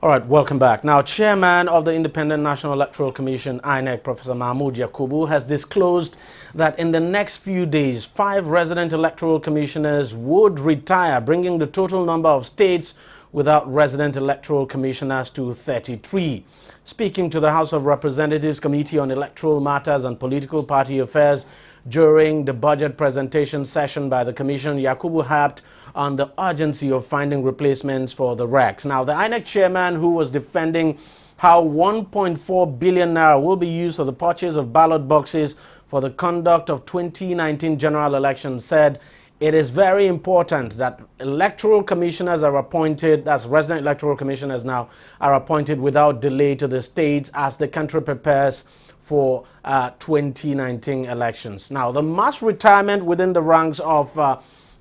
All right, welcome back. Now, Chairman of the Independent National Electoral Commission, INEC, Professor Mahmoud Yakubu, has disclosed that in the next few days, 5 resident electoral commissioners would retire, bringing the total number of states without resident electoral commissioners to 33. Speaking to the House of Representatives Committee on Electoral Matters and Political Party Affairs during the budget presentation session by the Commission, Yakubu harped on the urgency of finding replacements for the RECs. Now, the INEC chairman, who was defending how 1.4 billion naira will be used for the purchase of ballot boxes for the conduct of 2019 general elections, said it is very important that electoral commissioners are appointed, as resident electoral commissioners now, are appointed without delay to the states as the country prepares for 2019 elections. Now, the mass retirement within the ranks of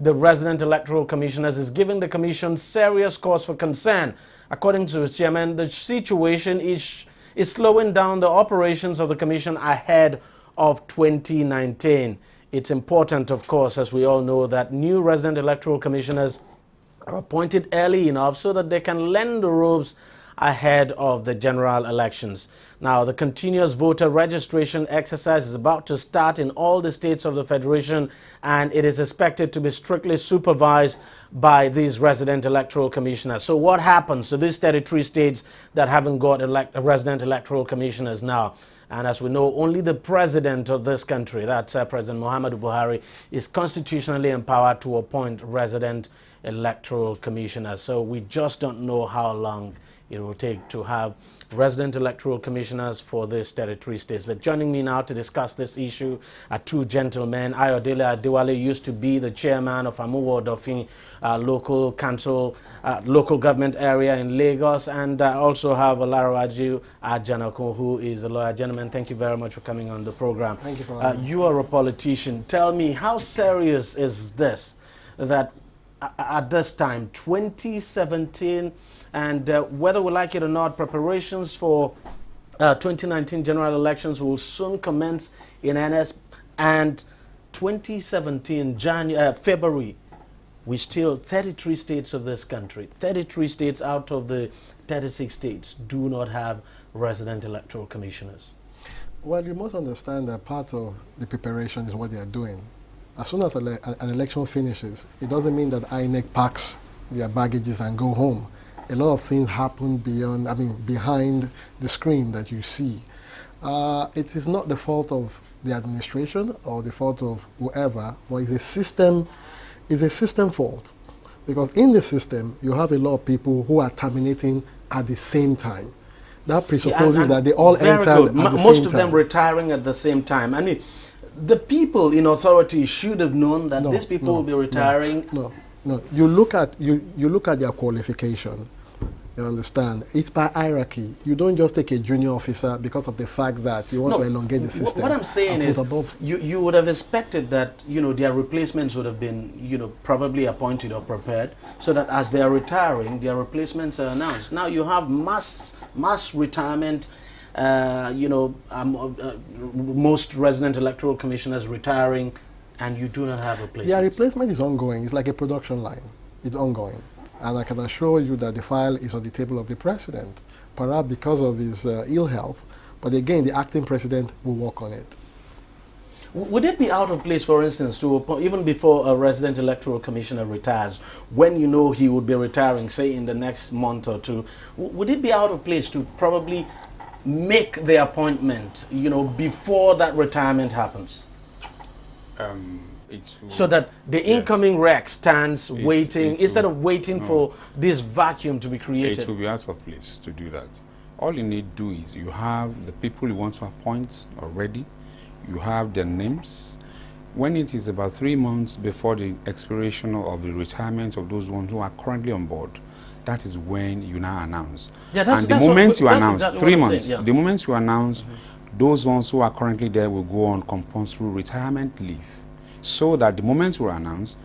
the resident electoral commissioners is giving the commission serious cause for concern. According to its chairman, the situation is slowing down the operations of the commission ahead of 2019. It's important, of course, as we all know, that new resident electoral commissioners are appointed early enough so that they can lend the ropes ahead of the general elections. Now, the continuous voter registration exercise is about to start in all the states of the Federation, and it is expected to be strictly supervised by these resident electoral commissioners. So what happens to these 33 states that haven't got resident electoral commissioners now? And as we know, only the president of this country, that's President Muhammadu Buhari, is constitutionally empowered to appoint resident electoral commissioners. So we just don't know how long it will take to have resident electoral commissioners for these 33 states. But joining me now to discuss this issue are 2 gentlemen. Ayodele Adewale used to be the chairman of Amuwo Odofin local council, local government area in Lagos, and also have Olarawaju Ajanako, who is a lawyer. Gentlemen, thank you very much for coming on the program. Thank you for having me. You are a politician. Tell me, how serious is this, that at this time, 2017, and whether we like it or not, preparations for 2019 general elections will soon commence in earnest, and 2017 February, we still 33 states of this country, 33 states out of the 36 states do not have resident electoral commissioners. Well, you must understand that part of the preparation is what they are doing. As soon as an election finishes, it doesn't mean that INEC packs their baggages and go home. A lot of things happen behind the screen that you see. It is not the fault of the administration or the fault of whoever, but it's a system fault. Because in the system, you have a lot of people who are terminating at the same time. That presupposes that they all entered at the same time. Most of them retiring at the same time. I mean, the people in authority should have known that these people will be retiring. No. You look at their qualification. You understand? It's by hierarchy. You don't just take a junior officer because of the fact that you want to elongate the system. What I'm saying is, you would have expected that their replacements would have been probably appointed or prepared, so that as they are retiring, their replacements are announced. Now you have mass retirement. Most resident electoral commissioners retiring, and you do not have replacements. Yeah, replacement is ongoing. It's like a production line. It's ongoing. And I can assure you that the file is on the table of the president, perhaps because of his ill health. But again, the acting president will work on it. Would it be out of place, for instance, to even before a resident electoral commissioner retires, when you know he would be retiring, say in the next month or 2, would it be out of place to probably make the appointment, before that retirement happens? So that the incoming REC stands waiting, instead of waiting for this vacuum to be created. It will be out of place to do that. All you need to do is you have the people you want to appoint already, you have their names. When it is about 3 months before the expiration of the retirement of those ones who are currently on board, that is when you now announce. Yeah, and the moment you announce, 3 months, the moment you announce, those ones who are currently there will go on compulsory retirement leave. So that the moment you announce,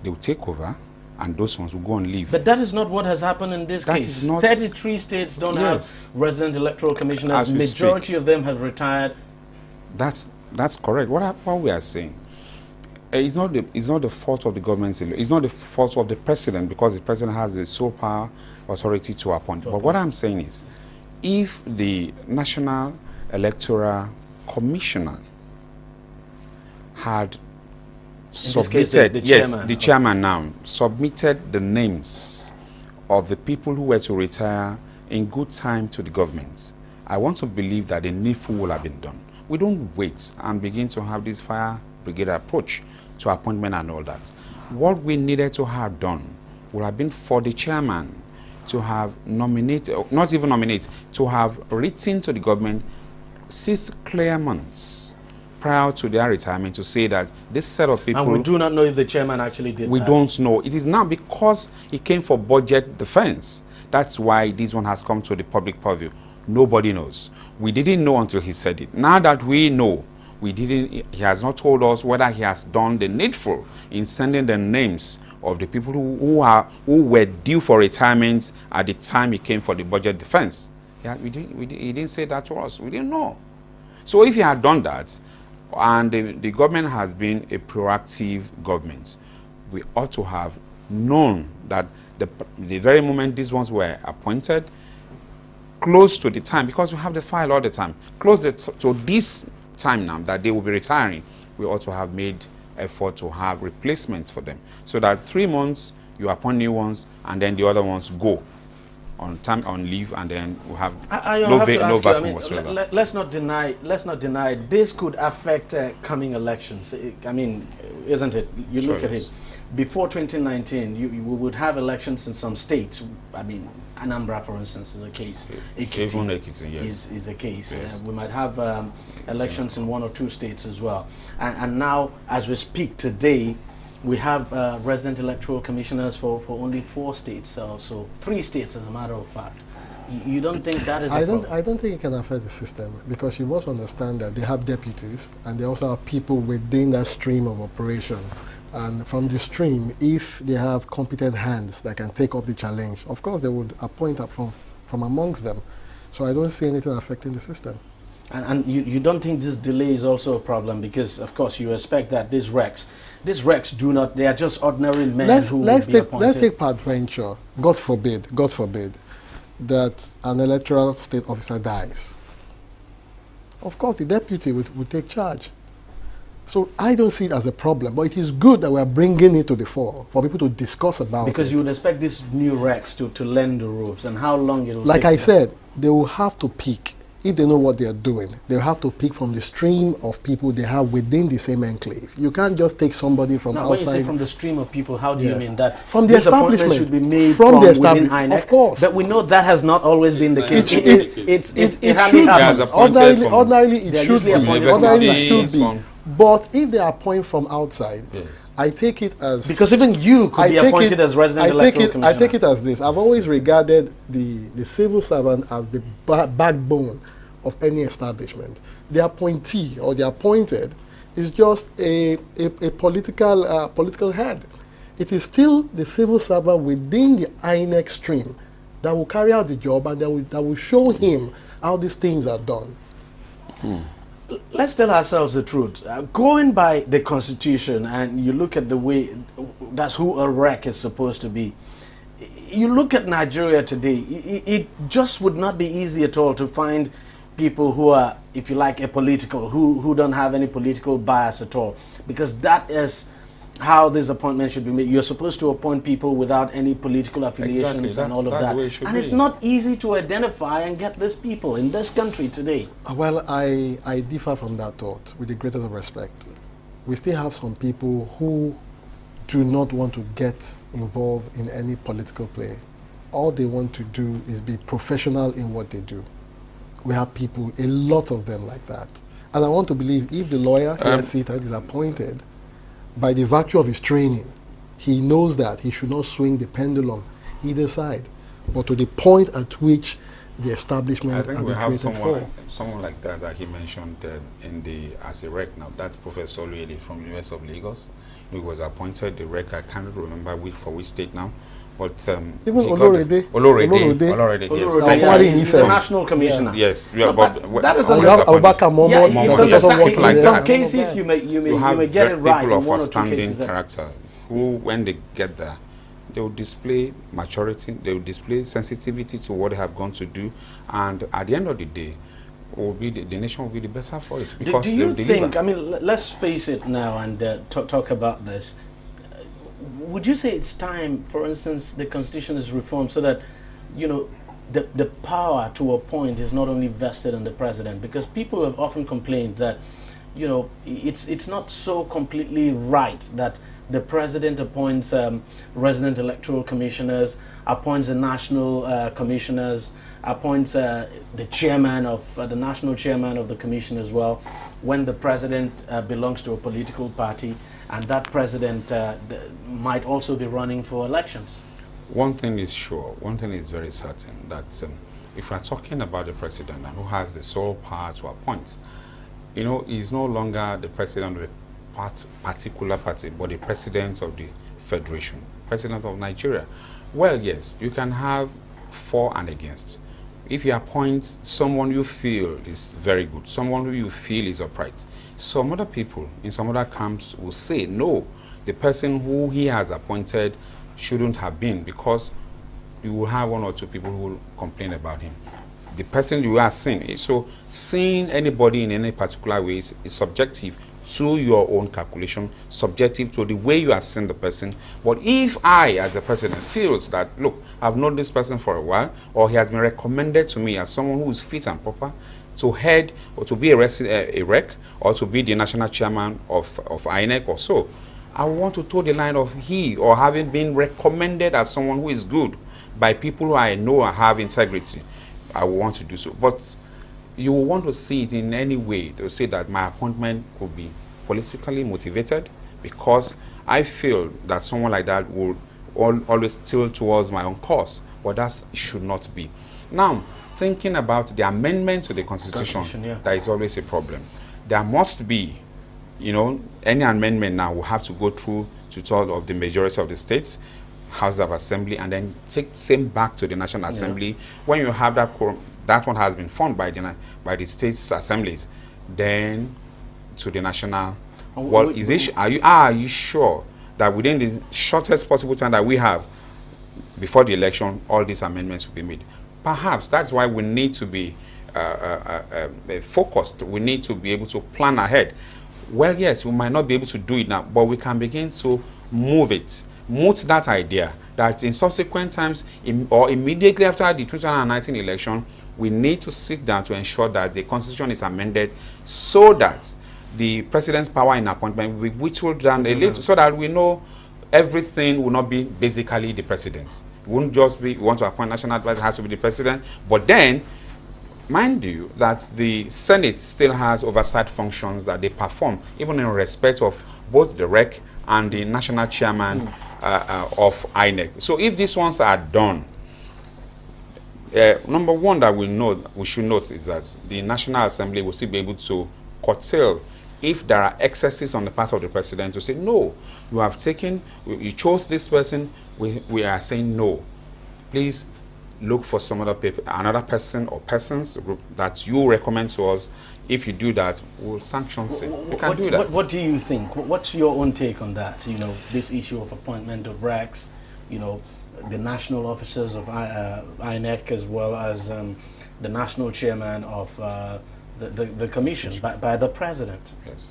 they will take over, and those ones will go on leave. But that is not what has happened in this case. 33 states don't have resident electoral commissioners. Majority of them have retired. That's correct. What we are saying, it's not the fault of the government. It's not the fault of the president, because the president has the sole power authority to appoint. But what I'm saying is, if the National Electoral Commissioner had submitted, the chairman now, submitted the names of the people who were to retire in good time to the government, I want to believe that the needful will have been done. We don't wait and begin to have this fire brigade approach to appointment and all that. What we needed to have done would have been for the chairman to have nominated, not even nominate, to have written to the government 6 clear months prior to their retirement to say that this set of people... And we do not know if the chairman actually did We that. don't know. It is now because he came for budget defense. That's why this one has come to the public purview. Nobody knows. We didn't know until he said it. Now that we know, he has not told us whether he has done the needful in sending the names of the people who were due for retirement at the time he came for the budget defense. He didn't say that to us. We didn't know. So if he had done that, and the government has been a proactive government, we ought to have known that the very moment these ones were appointed, close to the time, because we have the file all the time, close to this time now that they will be retiring, we ought to have made effort to have replacements for them, so that 3 months you appoint new ones and then the other ones go on time, on leave, and then we have no vacuum whatsoever. Let's not deny this could affect coming elections. I mean, isn't it? You look at it. Before 2019, we would have elections in some states. I mean, Anambra, for instance, is a case. Ekiti yes. is a case. Yes. We might have elections in 1 or 2 states as well. And now, as we speak today, we have resident electoral commissioners for only 4 states, so 3 states, as a matter of fact. You don't think that is a problem? I don't think it can affect the system, because you must understand that they have deputies and they also have people within that stream of operation. And from the stream, if they have competent hands that can take up the challenge, of course they would appoint up from amongst them. So I don't see anything affecting the system. And you don't think this delay is also a problem, because of course you expect that these recs do not, they are just ordinary men who will be appointed. Let's take peradventure, God forbid, that an electoral state officer dies. Of course the deputy would take charge. So I don't see it as a problem, but it is good that we are bringing it to the fore for people to discuss about it. Because you would expect these new recs to learn the ropes, and how long it will take. Like I said, they will have to pick. If they know what they are doing, they'll have to pick from the stream of people they have within the same enclave. You can't just take somebody from outside. When you say from the stream of people, how do you mean that? From the establishment should be made from the establishment, INEC, of course. But we know that has not always been the case. It should be. Ordinarily, it should be. Ordinarily, it should be. But if they appoint from outside, I take it as... Because even you could be appointed as resident electoral commissioner. I take it as this. I've always regarded the civil servant as the backbone of any establishment. The appointee or the appointed is just a political head. It is still the civil servant within the INEC stream that will carry out the job, and that will show him how these things are done. Let's tell ourselves the truth. Going by the Constitution, and you look at the way that's who a rec is supposed to be. You look at Nigeria today, it just would not be easy at all to find people who are, if you like, apolitical, who don't have any political bias at all, because that is how this appointment should be made. You're supposed to appoint people without any political affiliations and all of that. And it's not easy to identify and get these people in this country today. Well, I differ from that thought with the greatest of respect. We still have some people who do not want to get involved in any political play. All they want to do is be professional in what they do. We have people, a lot of them like that. And I want to believe if the lawyer here seated is appointed, by the virtue of his training, he knows that he should not swing the pendulum either side, but to the point at which the establishment I think we have someone like that he mentioned as a rec now. That's Professor Luede from the University of Lagos. He was appointed the rec. I can't remember for which state now. But even Olorede, yes. He's the national commissioner. Yes, but that is Abubakar Mohammed. In some cases, you may get it right. People of outstanding character who, when they get there, they will display maturity, they will display sensitivity to what they have gone to do, and at the end of the day, will be the nation will be the better for it, because do they you will deliver. think, I mean, let's face it now and talk about this. Would you say it's time, for instance, the constitution is reformed so that, you know, the power to appoint is not only vested in the president? Because people have often complained that, you know, it's not so completely right that the president appoints resident electoral commissioners, appoints the national commissioners, appoints the chairman of the national chairman of the commission as well, when the president belongs to a political party, and that president might also be running for elections. One thing is sure, one thing is very certain, that if we are talking about the president and who has the sole power to appoint, you know, he's no longer the president of a particular party, but the president of the federation, president of Nigeria. Well, yes, you can have for and against. If you appoint someone you feel is very good, someone who you feel is upright, some other people in some other camps will say, no, the person who he has appointed shouldn't have been, because you will have one or two people who will complain about him. The person you are seeing, so seeing anybody in any particular way is subjective to your own calculation, subjective to the way you are seeing the person. But if I, as a president, feels that, look, I've known this person for a while, or he has been recommended to me as someone who is fit and proper to head or to be a rec or to be the national chairman of INEC or so, I want to toe the line of he or having been recommended as someone who is good by people who I know have integrity. I will want to do so. But you will want to see it in any way to say that my appointment could be politically motivated, because I feel that someone like that will always tilt towards my own cause. But that should not be. Now, thinking about the amendment to the Constitution, yeah, that is always a problem. There must be, you know, any amendment now will have to go through to all of the majority of the states, House of Assembly, and then take same back to the National Assembly. Yeah. When you have that quorum, that one has been formed by the states' assemblies, then to the national. Well, are you sure that within the shortest possible time that we have before the election, all these amendments will be made? Perhaps that's why we need to be focused. We need to be able to plan ahead. Well, yes, we might not be able to do it now, but we can begin to move that idea that in subsequent times or immediately after the 2019 election, we need to sit down to ensure that the Constitution is amended so that the president's power in appointment will be whittled down a little, so that we know everything will not be basically the president. It won't just be, we want to appoint national advisor, has to be the president. But then, mind you, that the Senate still has oversight functions that they perform, even in respect of both the REC and the national chairman of INEC. So if these ones are done, number one that we should note is that the National Assembly will still be able to curtail if there are excesses on the part of the president to say, no, you chose this person, we are saying no. Please look for some other people, another person or persons that you recommend to us. If you do that, we'll sanction it. You can do that. What do you think? What's your own take on that? You know, this issue of appointment of RECs, you know, the national officers of INEC, as well as the national chairman of the commission by the president. Yes.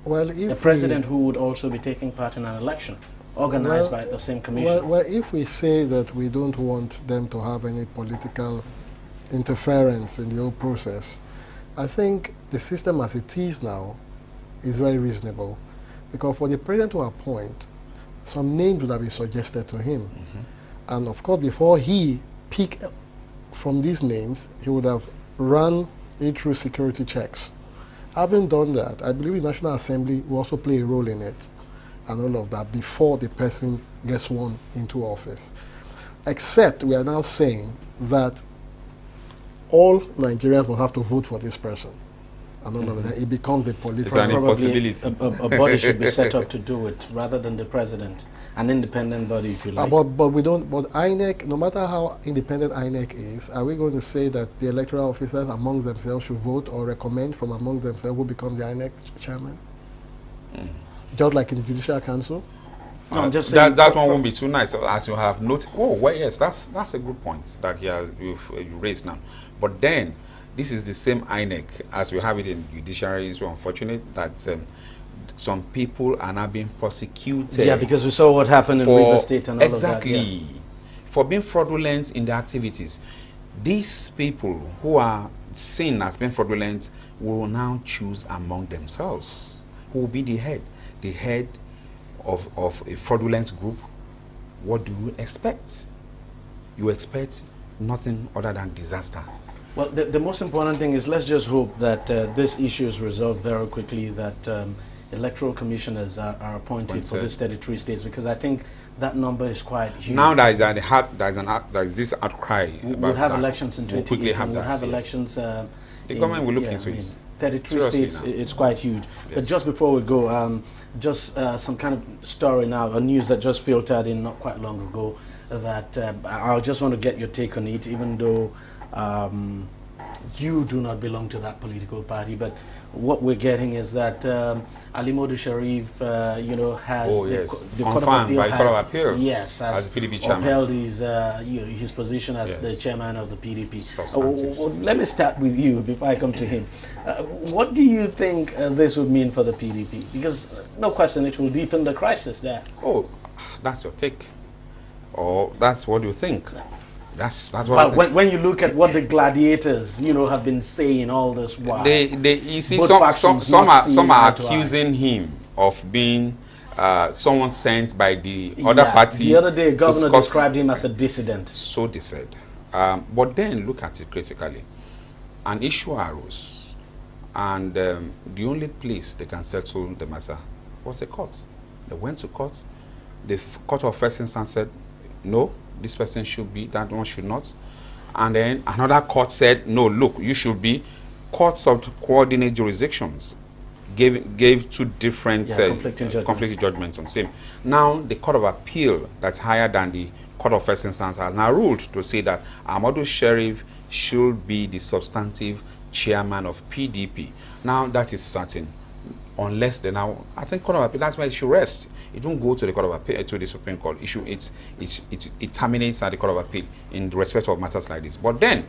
Well, if the president who would also be taking part in an election organized by the same commission. Well, if we say that we don't want them to have any political interference in the whole process, I think the system as it is now is very reasonable, because for the president to appoint, some names would have been suggested to him. Mm-hmm. And of course, before he picked from these names, he would have run it through security checks. Having done that, I believe the National Assembly will also play a role in it and all of that before the person gets sworn into office. Except we are now saying that all Nigerians will have to vote for this person. And all of that, it becomes a political... It's an impossibility. A body should be set up to do it rather than the president. An independent body, if you like. But we don't... But INEC, no matter how independent INEC is, are we going to say that the electoral officers among themselves should vote or recommend from among themselves who becomes the INEC chairman? Just like in the Judicial Council? No, I'm just saying that one won't be too nice, as you have noted. Oh, well, yes, that's a good point that you raised now. But then, this is the same INEC as we have it in judiciary. It's so unfortunate that some people are now being prosecuted. Yeah, because we saw what happened in River State and all exactly, of that. Yeah. For being fraudulent in their activities. These people who are seen as being fraudulent will now choose among themselves who will be the head of a fraudulent group. What do you expect? You expect nothing other than disaster. Well, the most important thing is, let's just hope that this issue is resolved very quickly, that electoral commissioners are appointed for these 33 states, because I think that number is quite huge. Now there is this outcry. We'll have elections in 2018. We'll have yes. elections. The government will look into it. 33 states, it's quite huge. Yes. But just before we go, just some kind of story now, a news that just filtered in not quite long ago, that I just want to get your take on it, even though you do not belong to that political party. But what we're getting is that Ali Modu Sharif, has the Court of Appeal, yes, as PDP chairman, upheld his position as the chairman of the PDP. Let me start with you before I come to him. What do you think this would mean for the PDP? Because no question, it will deepen the crisis there. Oh, that's your take, or that's what you think. That's what. Well, when you look at what the gladiators, have been saying all this while, you see, some are accusing him of being someone sent by the other party. The other day, governor described him as a dissident. So they said. But then look at it critically. An issue arose, and the only place they can settle the matter was the court. They went to court. The court of first instance said, no, this person should be, that one should not. And then another court said, no, look, you should be. Courts of coordinate jurisdictions gave two different conflicting judgments on the same. Now the Court of Appeal, that's higher than the Court of First Instance, has now ruled to say that Ahmadu Sharif should be the substantive chairman of PDP. Now that is certain. Unless they now, I think Court of Appeal, that's where it should rest. It won't go to the Court of Appeal, to the Supreme Court. It terminates at the Court of Appeal in respect of matters like this. But then,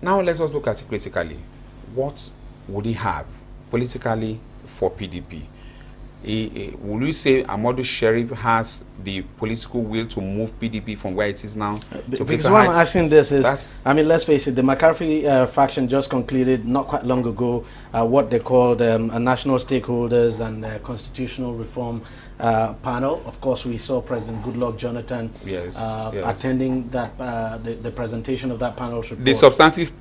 now let us look at it critically. What would he have politically for PDP? Will you say Ahmadu Sharif has the political will to move PDP from where it is now? Because what I'm asking this is, let's face it, the McCarthy faction just concluded not quite long ago what they called a national stakeholders and constitutional reform panel. Of course, we saw President Goodluck Jonathan attending that the presentation of that panel's report. The substantive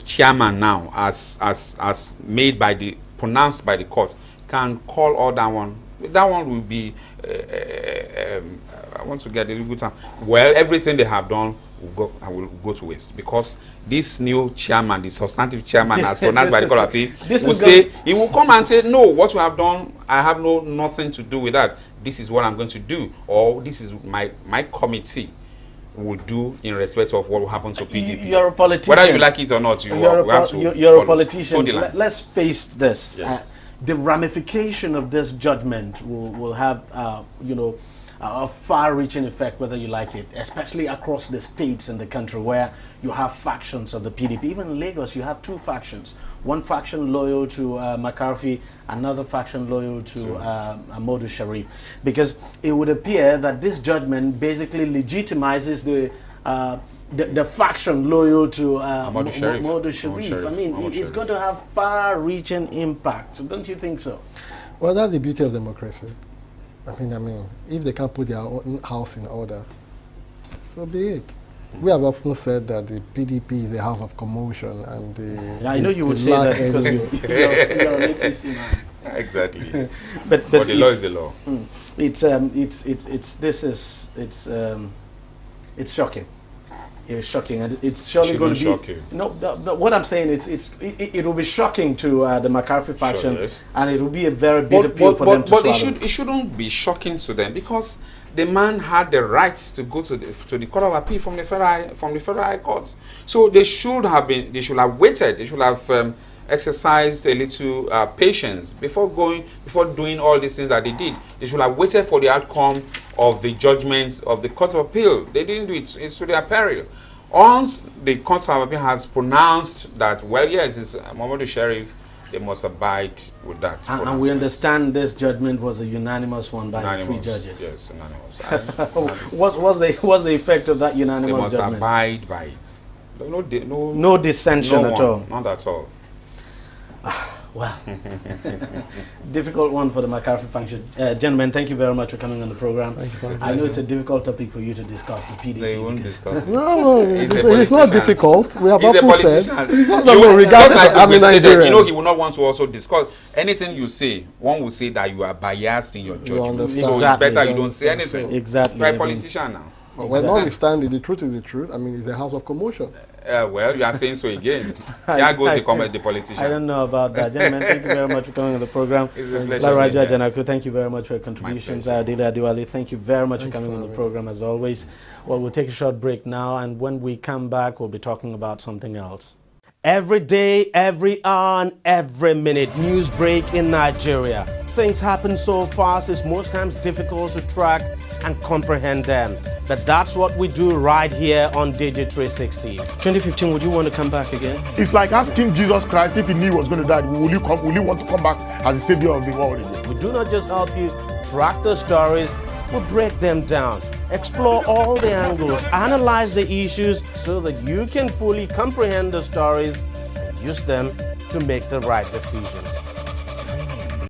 chairman now, as made by pronounced by the court, can call all that one. That one will be, I want to get a little bit, well, everything they have done will go to waste, because this new chairman, the substantive chairman, as pronounced by the Court of Appeal, will say, he will come and say, no, what you have done, I have nothing to do with that. This is what I'm going to do, or this is my committee will do in respect of what will happen to PDP. You're a politician. Whether you like it or not, you're a politician. So let's face this. Yes. The ramification of this judgment will have, a far-reaching effect, whether you like it, especially across the states in the country where you have factions of the PDP. Even in Lagos, you have two factions. One faction loyal to McCarthy, another faction loyal to Ahmadu Sharif. Because it would appear that this judgment basically legitimizes the faction loyal to Ahmadu Sharif. I mean, it's going to have far-reaching impact. Don't you think so? Well, that's the beauty of democracy. I mean, if they can't put their own house in order, so be it. We have often said that the PDP is a house of commotion, and I know you would say that because you're an APC man. Exactly. but the law is the law. It's shocking. It's shocking, and it's surely going to be. No, what I'm saying is, it will be shocking to the McCarthy faction, and it will be a very bitter pill for them to swallow. But it shouldn't be shocking to them, because the man had the right to go to the Court of Appeal from the Federal High Courts. So they should have waited. They should have exercised a little patience before doing all these things that they did. They should have waited for the outcome of the judgments of the Court of Appeal. They didn't do it. It's to their peril. Once the Court of Appeal has pronounced that, well, yes, it's Muhammadu Sheriff, they must abide with that. And we understand this judgment was a unanimous one by the 3 judges. Yes, unanimous. What's the effect of that unanimous judgment? They must abide by it. No dissension at all. Not at all. Well, difficult one for the McCarthy function. Gentlemen, thank you very much for coming on the program. I know it's a difficult topic for you to discuss, the PDP. They won't discuss it. No, it's not difficult. We have He's often a said. politician. No, regardless, I'm a Nigerian. You know, he will not want to also discuss anything you say. One will say that you are biased in your judgment. So it's better you don't say anything. Exactly. You're a politician now. But when notwithstanding, the truth is the truth. I mean, it's a house of commotion. Well, you are saying so again. There goes the politician. I don't know about that. Gentlemen, thank you very much for coming on the program. It's a pleasure. Laraja Janaku, thank you very much for your contributions. Adila Diwali, thank you very much for coming on the program as always. Well, we'll take a short break now, and when we come back, we'll be talking about something else. Every day, every hour, and every minute, news break in Nigeria. Things happen so fast, it's most times difficult to track and comprehend them. But that's what we do right here on DEJI360. 2015, would you want to come back again? It's like asking Jesus Christ if he knew he was going to die, will you want to come back as the savior of the world again? We do not just help you track the stories, we break them down, explore all the angles, analyze the issues so that you can fully comprehend the stories and use them to make the right decision.